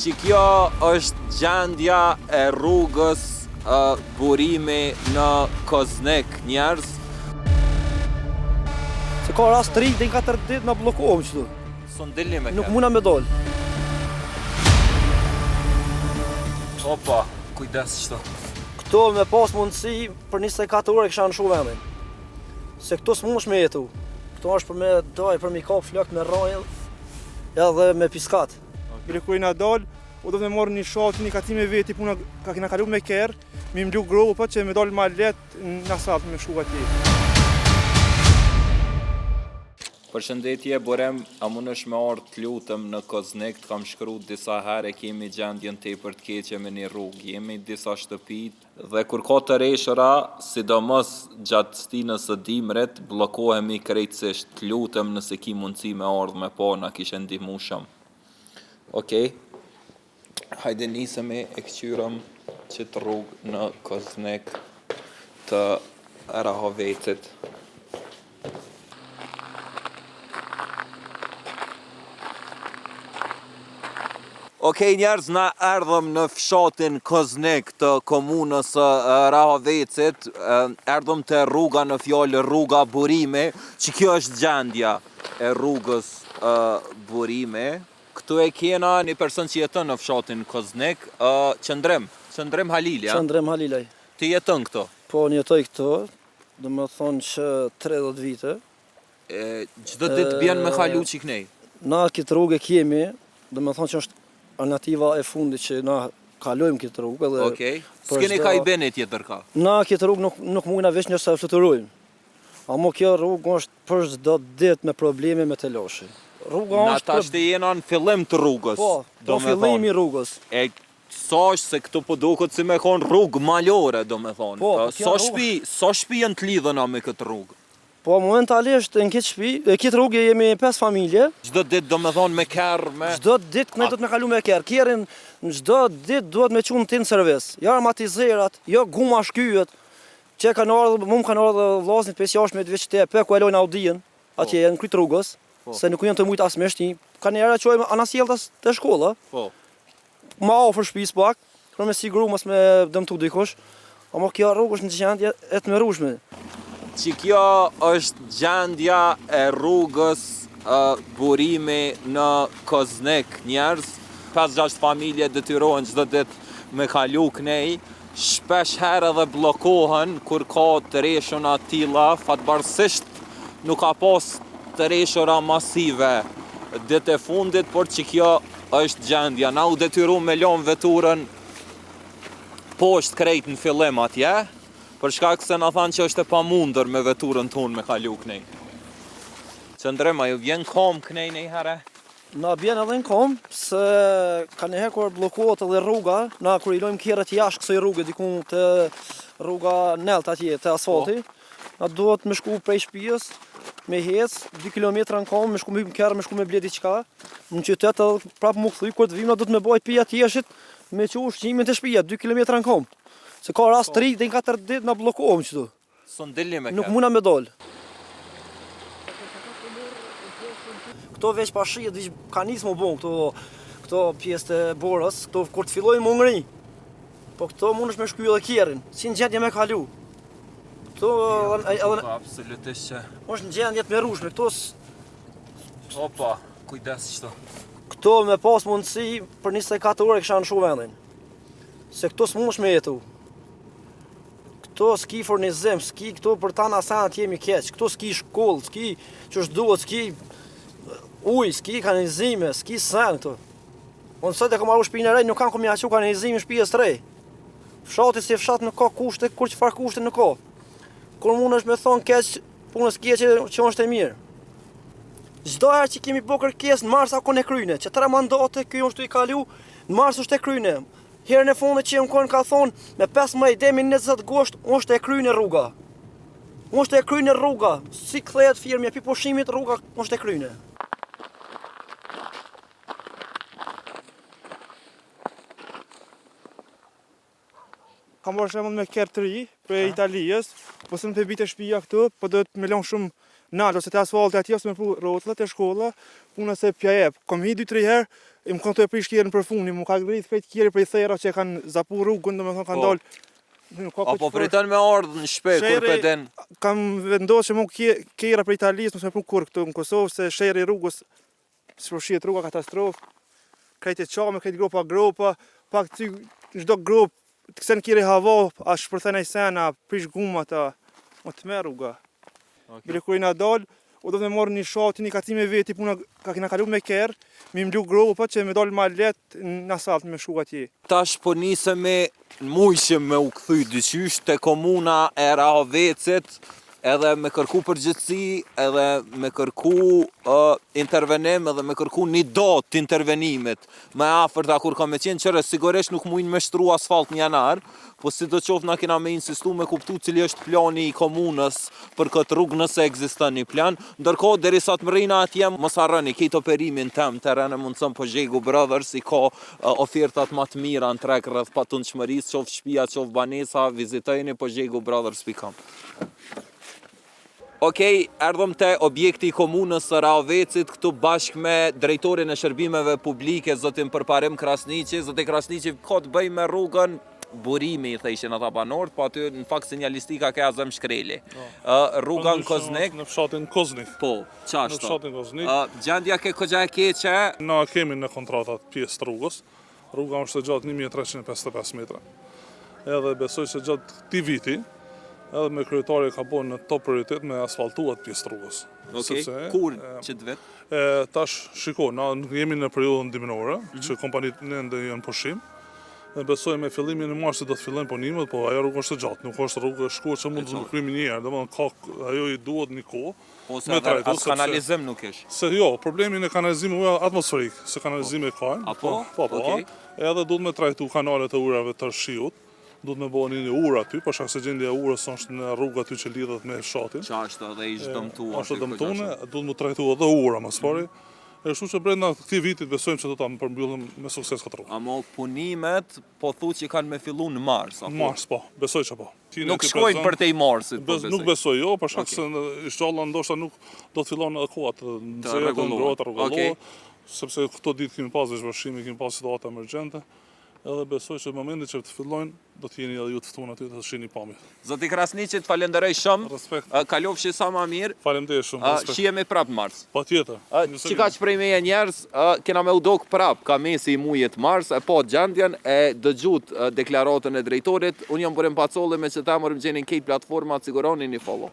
që kjo është gjendja e rrugës burimi në Koznek, njerëz. Se ka rast 3 deri 4 ditë na bllokohem kështu. S'u dilni me Nuk muna me dal. Opa, kujdes çto. Këto me pas mundësi për 24 orë kisha në shu vendin. Se këto s'mundesh me jetu. Këto është për me daj, për me kap flok me rrajë edhe me piskat. Kur na dal, u do të marr një shot, një kacim me veti, puna ka kena kalu me kerr, mi mbluk grovu po që me dal më lehtë në asfalt me shku atje. Përshëndetje, Borem, a mundesh me ardh të lutem në Koznek, të kam shkruar disa herë, kemi gjendjen tepër të keqe me një rrugë, jemi disa shtëpi dhe kur ka të reshura, sidomos gjatë stinës së dimrit, bllokohemi krejtësisht. Të lutem nëse ki mundësi me ardh me pa, na kishe ndihmu shumë. Okej. Hajde nisemi e këqyrëm që të rrugë në Koznek të Rahovecit. Okej, njerëz, na erdhëm në fshatin Koznek të komunës Rahovecit, erdhëm të rruga në fjalë rruga Burime, që kjo është gjendja e rrugës Burime. Këtu e kena një person që jeton në fshatin Koznek, Qëndrim Halil, ja? Qëndrim Halilaj. Ti jeton këto? Po, jetoj këto, do më thonë që 30 vite. Çdo ditë bjen me kalu qiknej? Na këtë rrugë kemi, do më thonë që është alternativa e fundit që na kalojmë këtë rrugë. Okej. S'keni ka i bene tjetër ka? Na këtë rrugë nuk mundina veç njërë sa fluturojmë. Amo kjo rrugë është për çdo ditë me probleme me të loshi. Rruga është për... Na jena në fillim të rrugës. Po, do fillimi i rrugës. E sash se këtu po duket si me kon rrugë malore, do me thonë. Po, sa shtëpi janë të lidhuna me këtë rrugë? Po, momentalisht në këtë shtëpi, këtë rrugë jemi 5 familje. Çdo ditë do me thonë me kerr, me... Çdo ditë ne do të me kalu me kerr. Kerrin çdo ditë duhet me çun tin servis. Jo armatizerat, jo guma shkyet. Që kanë ardhur, kanë ardhur vllazën 5-6 vjeç të pe ku e lojnë Audin, atje në kryt rrugës. Se nuk janë të mujt as me shti. Kanë njëra qojmë anasjelltas të shkolla. Po. Ma ofër shtëpis pak, për me siguru mos me dëmtu dikush. Amo kjo rrugë është në gjendje e të mërueshme. Që kjo është gjendja e rrugës burimi në Koznek, njerëz. 5-6 familje detyrohen çdo ditë me kalu knej. Shpesh herë edhe bllokohen kur ka të reshuna tilla, fatbarësisht nuk ka pas të reshura masive ditë e fundit, por që kjo është gjendja. Na u detyru me lon veturën poshtë krejt në fillim atje, për shkak se na thanë që është e pamundër me veturën tonë me kalu knej. Qëndrim, a ju vjen kom knej një herë? Na bjen edhe në kom, se ka njëherë kur bllokohet edhe rruga, na kur i lojmë kerrat jashtë kësaj rruge diku të rruga Nelt atje të asfalti, na duhet me shku prej shtëpis, me hec 2 kilometra në kom, me shku me kerr, me shku me ble diçka. Në qytet edhe prapë mu kthy, kur të vim na do të me bëj pija tjeshit me çu ushqimin të shtëpia 2 kilometra në kom. Se ka rast 3 deri 4 ditë na bllokohem kështu. S'u dilni me nuk muna me dal. Këto veç pa shihet diç ka nis më bon këto pjesë të borës, këto kur të fillojnë më ngri. Po këto mundesh me shky edhe kerrin, si në gjendje me kalu. Këto absolutisht që është në gjendje të mërueshme, këto Opa, kujdes çto. Këto me pas mundësi për 24 orë kisha në shu vendin. Se këto s'mundesh me jetu. Këto s'ki furnizim, s'ki këto për ta na sa atje jemi keq. Këto s'ki shkollë, s'ki ç'është duhet, s'ki ujë, s'ki kanalizime, s'ki sen këto. Unë sot e kam marrë shtëpinë e re, nuk kam kom ja çu kanalizimin në shtëpisë së re. Fshati si fshat nuk ka kushte, kur çfarë kushte nuk ka. Kur mundesh me thon keq, punës keqe që është e mirë. Çdo herë që kemi bërë kërkesë në mars akon e kryne, që 3 mandate ky është i kalu, në mars është e kryne. Herën e fundit që më ka thonë me 15 deri 20 gusht është e kryne rruga. Është e kryne rruga, si kthehet firmja pi pushimit rruga është e kryne. Kam marrë shembull me kerr të ri për Italijës, po s'm të bitë shtëpia këtu, po do të më lën shumë nalë ose të asfalti atje ose me pru rrotullat e shkolla, puna se pja jep. Kom hi 2-3 herë, më kanë të e prish kjerën për funi, më ka ngrit krejt kjerë prej thera që kanë zapu rrugën, domethënë kanë dalë. Apo pritën me ardhë në shpe kur pëden? Kam vendosur që mu kjera prej Italisë, mos me pru kur këtu në Kosovë, se sheri rrugës, që përshijet rruga katastrofë, krejt e qame, krejt gropa, pak ty çdo grop, të kësen kjeri havo, a shpërthen e sen, a prish gumat, a më të merë rruga. Bile kur i na dalë, o do të me marrë një shati, një kacime veti, puna ka kina kalu me kerë, mi mlu gropa që me dalë ma letë në asalt me shku atje. Tash po nisemi mujshim me u kthy dyqysh te komuna e Rahovecit, edhe me kërku përgjithësi, edhe me kërku intervenim, edhe me kërku një datë të intervenimit. Me afërta kur ka me qenë qërë, sigurisht nuk mujnë me shtru asfalt një janar, po si do qoftë na kena me insistu me kuptu cili është plani i komunës për këtë rrugë nëse ekziston një plan. Ndërkohë derisa të mrina atje mos harroni këtë operimin tem terrene mundson po Zhegu Brothers i ka ofertat më të mira në treg rreth patundshmërisë, qoftë shtëpia, qoftë banesa, vizitojeni po zhegubrothers.com. Okej, erdhëm te objekti i komunës së Rahovecit këtu bashkë me drejtorin e shërbimeve publike, zotin Përparim Krasniqi. Zoti Krasniqi ka të bëj me rrugën Burimi, i theshin ata banorët, po aty në fakt sinjalistika ka azëm shkreli. Rruga në Koznik. Në fshatin Koznik. Po, qashto. Në fshatin Koznik. Gjendja ke këgja e keqe. Na kemi në kontratat pjesë të rrugës. Rruga është e gjatë 1355 metra. Edhe besoj se gjatë këtij viti, edhe me kryetari ka bërë në top prioritet me asfaltuat pjesë të rrugës. Okej, kur që të vet? Tash shiko, na jemi në periudhën dimrinore, që kompanitë ne ndë janë pushim. Ne besoj me fillimin e marsit do të fillojnë punimet, po ajo rrugë është e gjatë, nuk është rrugë e shkurtër që mund të kryejmë një herë, domethënë ajo i duhet një kohë. Ose as kanalizim nuk ish. Se jo, problemin e kanalizimit është atmosferik, se kanalizimi ka. Apo? Po. Edhe duhet me trajtu kanalet e ujrave të shiut. Duhet me bëni një urë aty, për shkak se gjendja e urës është në rrugë aty që lidhet me fshatin. Qashto dhe ish dëmtuar. Është dëmtuar, duhet mu trajtu edhe ura më së pari. Kështu që brenda këtij vitit besojmë se do ta përmbyllim me sukses këtë rrugë. Amo punimet po thu që kanë me fillu në mars, apo? Mars, po, besoj që po. Nuk shkojnë për te i marsit, po besoj. Nuk besoj jo, për shkak se inshallah ndoshta nuk do të fillon edhe koha të nxehtë, të rregullohet, sepse këto ditë kemi pas zhveshime, kemi pas situata emergjente. Edhe besoj që në momentin që të fillojnë, do të jeni edhe ju të ftuar aty të shihni pamje. Zoti Krasniqi, të falenderoj shumë. Respekt. Kalofshi sa më mirë. Faleminderit shumë. Shihemi prap mars. Patjetër. Çka shprej me njerëz, kena me u dok prap, ka mesi i mujit mars, e po gjendjen e dëgjut deklaratën e drejtorit. Unë jam Burim Pacolli me që ta morëm gjenin këtë platforma, siguroni një follow.